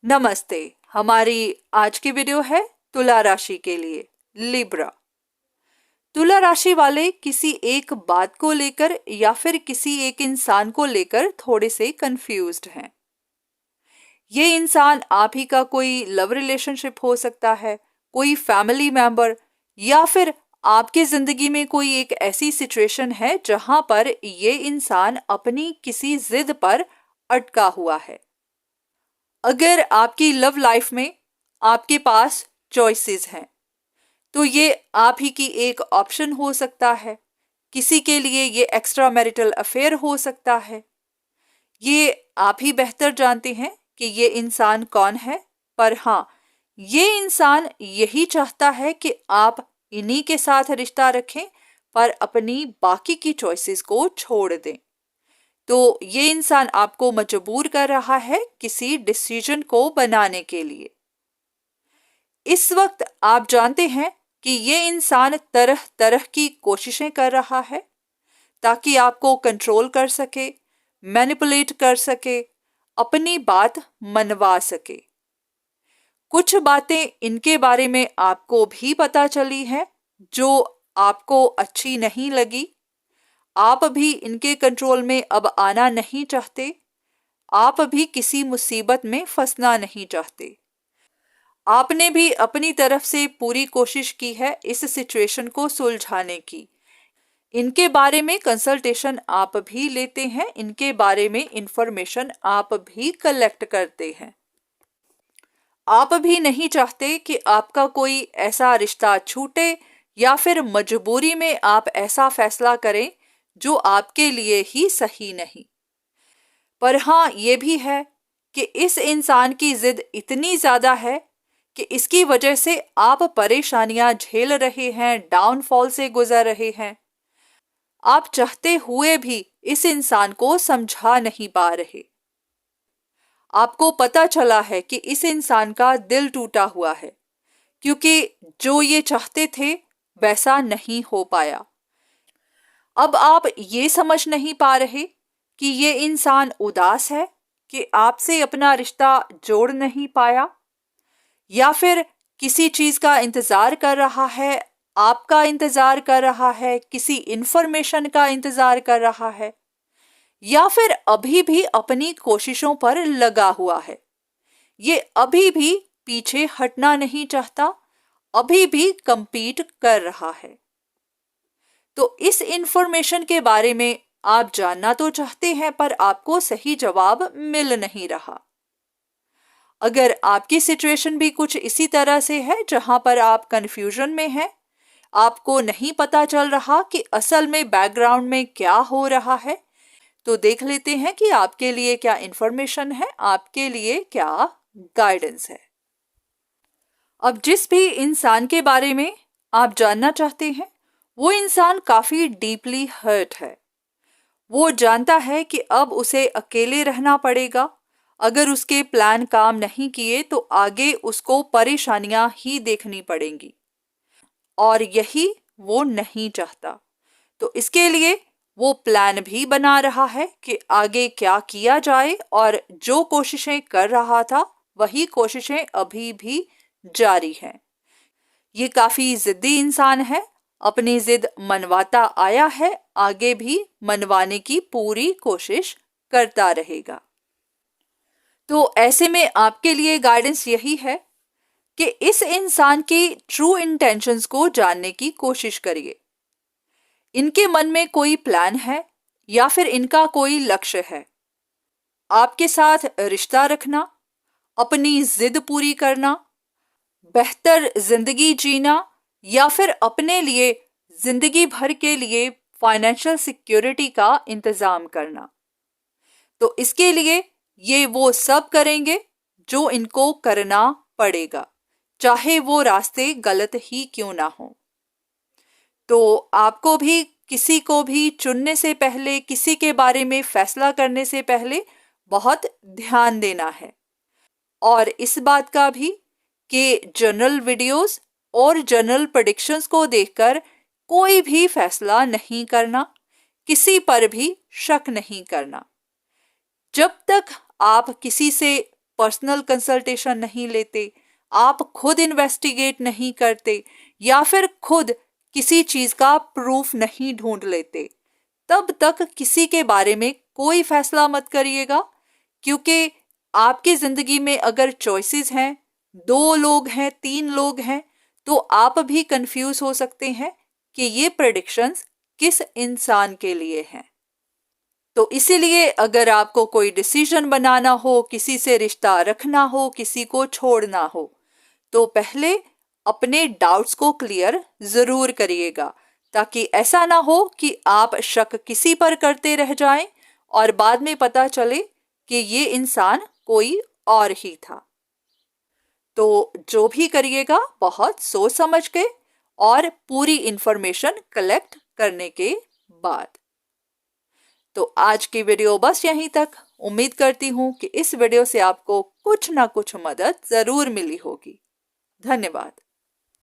नमस्ते। हमारी आज की वीडियो है तुला राशि के लिए, लिब्रा। तुला राशि वाले किसी एक बात को लेकर या फिर किसी एक इंसान को लेकर थोड़े से कंफ्यूज्ड हैं। ये इंसान आप ही का कोई लव रिलेशनशिप हो सकता है, कोई फैमिली मेंबर, या फिर आपकी जिंदगी में कोई एक ऐसी सिचुएशन है जहां पर ये इंसान अपनी किसी जिद पर अटका हुआ है। अगर आपकी लव लाइफ में आपके पास चॉइसेस हैं तो ये आप ही की एक ऑप्शन हो सकता है। किसी के लिए ये एक्स्ट्रा मैरिटल अफेयर हो सकता है। ये आप ही बेहतर जानते हैं कि ये इंसान कौन है, पर हाँ, ये इंसान यही चाहता है कि आप इन्हीं के साथ रिश्ता रखें पर अपनी बाकी की चॉइसेस को छोड़ दें। तो ये इंसान आपको मजबूर कर रहा है किसी डिसीजन को बनाने के लिए। इस वक्त आप जानते हैं कि ये इंसान तरह तरह की कोशिशें कर रहा है ताकि आपको कंट्रोल कर सके, मैनिपुलेट कर सके, अपनी बात मनवा सके। कुछ बातें इनके बारे में आपको भी पता चली हैं जो आपको अच्छी नहीं लगी। आप भी इनके कंट्रोल में अब आना नहीं चाहते। आप भी किसी मुसीबत में फंसना नहीं चाहते। आपने भी अपनी तरफ से पूरी कोशिश की है इस सिचुएशन को सुलझाने की। इनके बारे में कंसल्टेशन आप भी लेते हैं, इनके बारे में इंफॉर्मेशन आप भी कलेक्ट करते हैं। आप भी नहीं चाहते कि आपका कोई ऐसा रिश्ता छूटे या फिर मजबूरी में आप ऐसा फैसला करें जो आपके लिए ही सही नहीं। पर हाँ, ये भी है कि इस इंसान की जिद इतनी ज्यादा है कि इसकी वजह से आप परेशानियां झेल रहे हैं, डाउनफॉल से गुजर रहे हैं। आप चाहते हुए भी इस इंसान को समझा नहीं पा रहे। आपको पता चला है कि इस इंसान का दिल टूटा हुआ है क्योंकि जो ये चाहते थे वैसा नहीं हो पाया। अब आप ये समझ नहीं पा रहे कि ये इंसान उदास है कि आपसे अपना रिश्ता जोड़ नहीं पाया, या फिर किसी चीज का इंतजार कर रहा है, आपका इंतजार कर रहा है, किसी इंफॉर्मेशन का इंतजार कर रहा है, या फिर अभी भी अपनी कोशिशों पर लगा हुआ है। ये अभी भी पीछे हटना नहीं चाहता, अभी भी कंपीट कर रहा है। तो इस इंफॉर्मेशन के बारे में आप जानना तो चाहते हैं पर आपको सही जवाब मिल नहीं रहा। अगर आपकी सिचुएशन भी कुछ इसी तरह से है जहां पर आप कंफ्यूजन में हैं, आपको नहीं पता चल रहा कि असल में बैकग्राउंड में क्या हो रहा है, तो देख लेते हैं कि आपके लिए क्या इंफॉर्मेशन है, आपके लिए क्या गाइडेंस है। अब जिस भी इंसान के बारे में आप जानना चाहते हैं, वो इंसान काफी डीपली हर्ट है। वो जानता है कि अब उसे अकेले रहना पड़ेगा। अगर उसके प्लान काम नहीं किए तो आगे उसको परेशानियां ही देखनी पड़ेंगी, और यही वो नहीं चाहता। तो इसके लिए वो प्लान भी बना रहा है कि आगे क्या किया जाए, और जो कोशिशें कर रहा था वही कोशिशें अभी भी जारी हैं। ये काफी जिद्दी इंसान है, अपनी जिद मनवाता आया है, आगे भी मनवाने की पूरी कोशिश करता रहेगा। तो ऐसे में आपके लिए गाइडेंस यही है कि इस इंसान की ट्रू इंटेंशंस को जानने की कोशिश करिए। इनके मन में कोई प्लान है या फिर इनका कोई लक्ष्य है। आपके साथ रिश्ता रखना, अपनी जिद पूरी करना, बेहतर जिंदगी जीना, या फिर अपने लिए जिंदगी भर के लिए फाइनेंशियल सिक्योरिटी का इंतजाम करना। तो इसके लिए ये वो सब करेंगे जो इनको करना पड़ेगा, चाहे वो रास्ते गलत ही क्यों ना हो। तो आपको भी किसी को भी चुनने से पहले, किसी के बारे में फैसला करने से पहले बहुत ध्यान देना है, और इस बात का भी कि जनरल वीडियोस और जनरल प्रेडिक्शंस को देखकर कोई भी फैसला नहीं करना, किसी पर भी शक नहीं करना। जब तक आप किसी से पर्सनल कंसल्टेशन नहीं लेते, आप खुद इन्वेस्टिगेट नहीं करते, या फिर खुद किसी चीज का प्रूफ नहीं ढूंढ लेते, तब तक किसी के बारे में कोई फैसला मत करिएगा। क्योंकि आपकी जिंदगी में अगर चॉइसेस हैं, 2 लोग हैं, 3 लोग हैं, तो आप भी कंफ्यूज हो सकते हैं कि ये प्रेडिक्शंस किस इंसान के लिए हैं। तो इसीलिए अगर आपको कोई डिसीजन बनाना हो, किसी से रिश्ता रखना हो, किसी को छोड़ना हो, तो पहले अपने डाउट्स को क्लियर जरूर करिएगा, ताकि ऐसा ना हो कि आप शक किसी पर करते रह जाएं और बाद में पता चले कि ये इंसान कोई और ही था। तो जो भी करिएगा बहुत सोच समझ के और पूरी इंफॉर्मेशन कलेक्ट करने के बाद। तो आज की वीडियो बस यहीं तक। उम्मीद करती हूँ कि इस वीडियो से आपको कुछ ना कुछ मदद जरूर मिली होगी। धन्यवाद।